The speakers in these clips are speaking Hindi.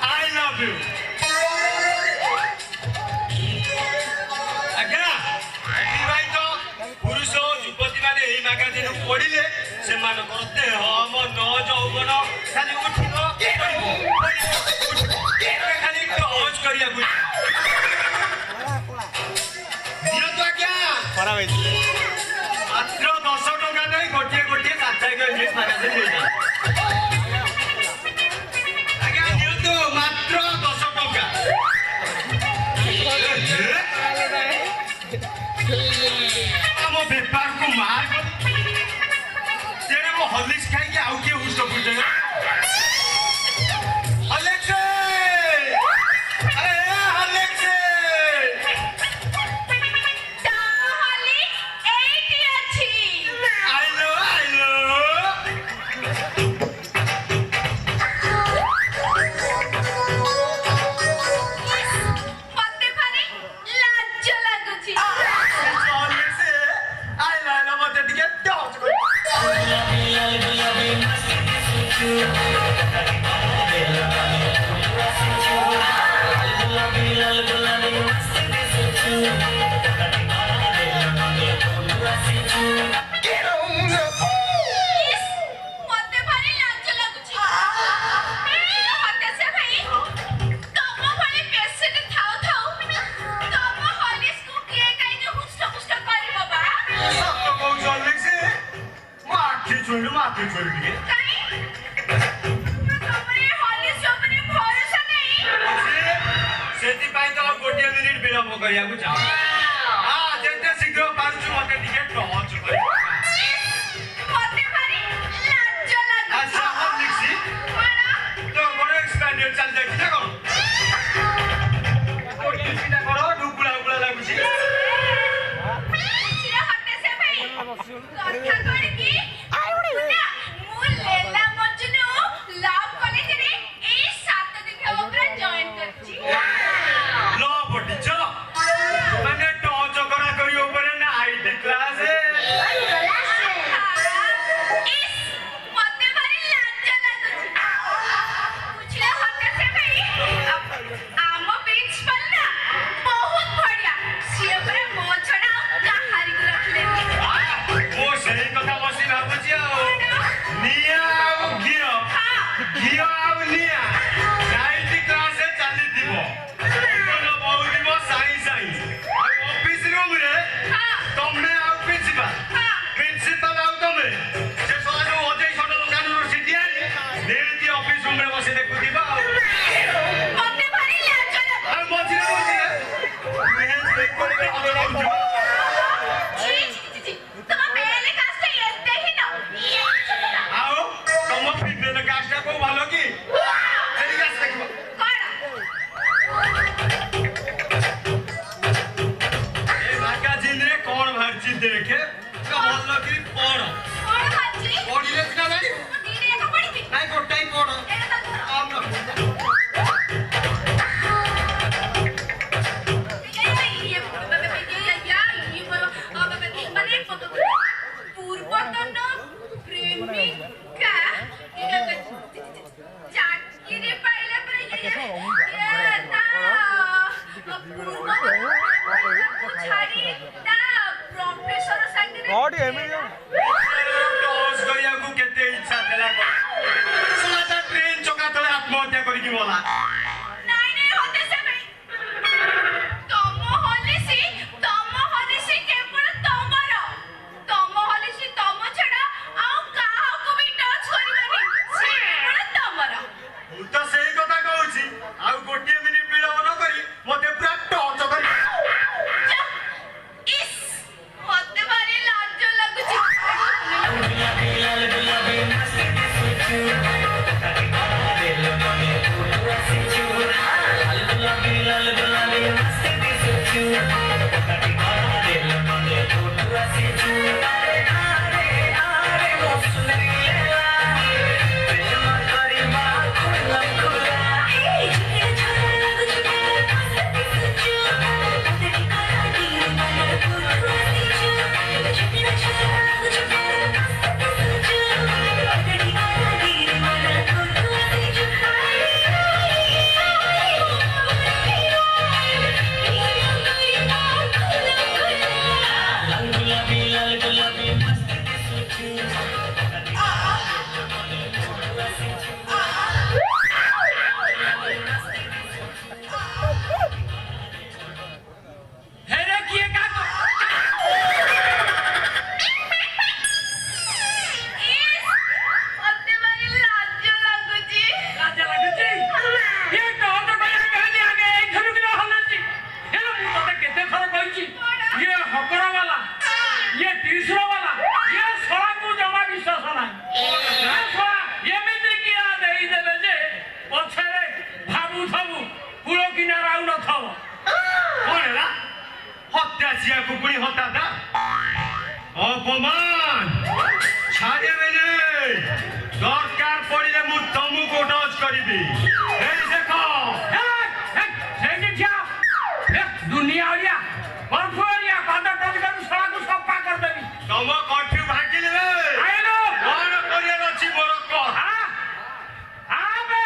I love you. पुरुष युवती मैंने यही मैगाजिन पढ़िले से देह मन यौवन खाली उठिब खाली टच करिया मात्र 10 टका नहीं गोटे गोटे साप्ताहिक इंग्लिश मैगाजिन आज्ञा दिंतु मात्र 10 टका आम बेपार को मार तेरे वो हॉर्लिक्स खाई आउ के हुस्ट पुट हॉर्लिक्स अरे हॉर्लिक्स आत्महत्या करके बोला Thank you. सिया कुकुड़ी होता था अपमान छाड़े बेले दरकार पड़िले मु तुमको डज करिबी ए देखो दुनिया ओलिया परफोरिया कादा टज कर साला को सफा कर देबी तुम कठिन भागिल रे आइलो कोन करियर अछि मोर को हां आबे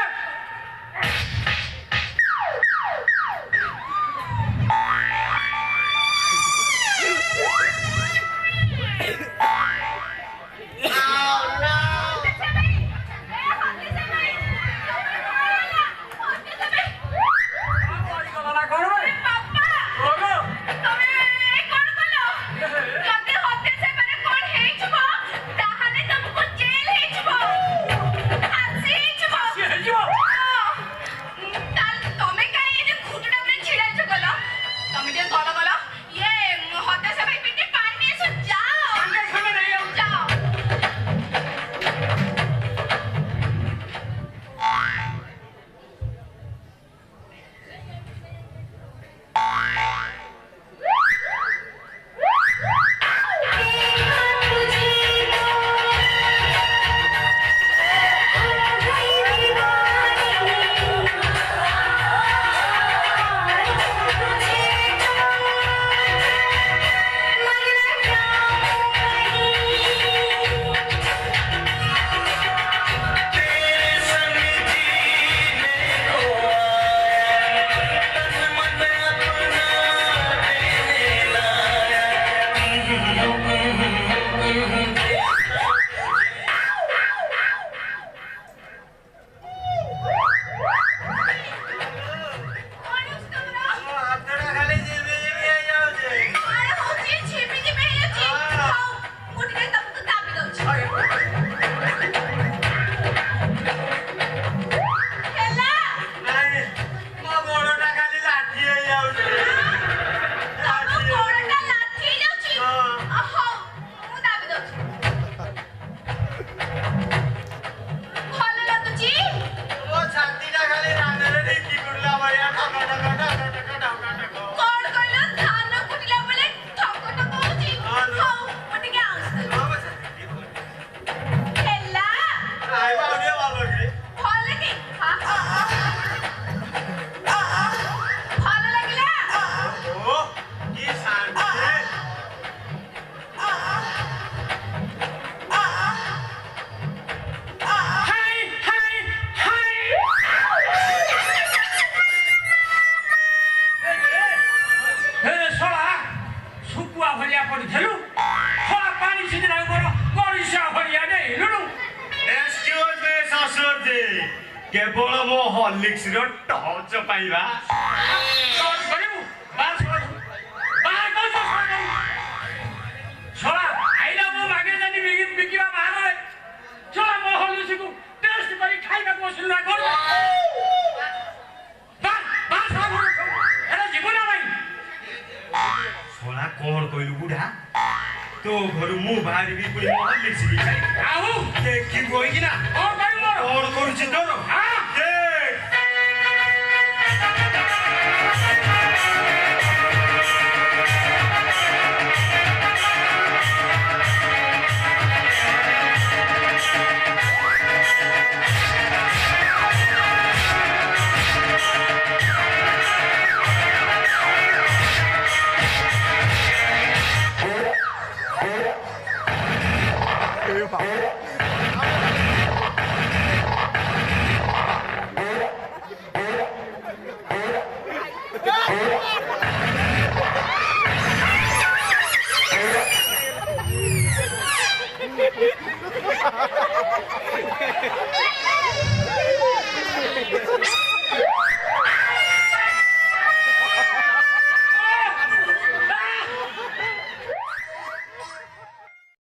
केवल मो हॉर्लिक्स रो टॉर्च पाइबा टॉर्च करिबु बार को छोड़ा आइला मो मागे जनी बिकिबा बाहर रे छोड़ा मो हॉर्लिक्स को टेस्ट करी खाइबा को सुना कर बार साबु एला जीवन भाई छोड़ा कोन कइलु बुढ़ा तो घर मु बाहर भी कोई हॉर्लिक्स भी खाइ आउ देखि गोई कि ना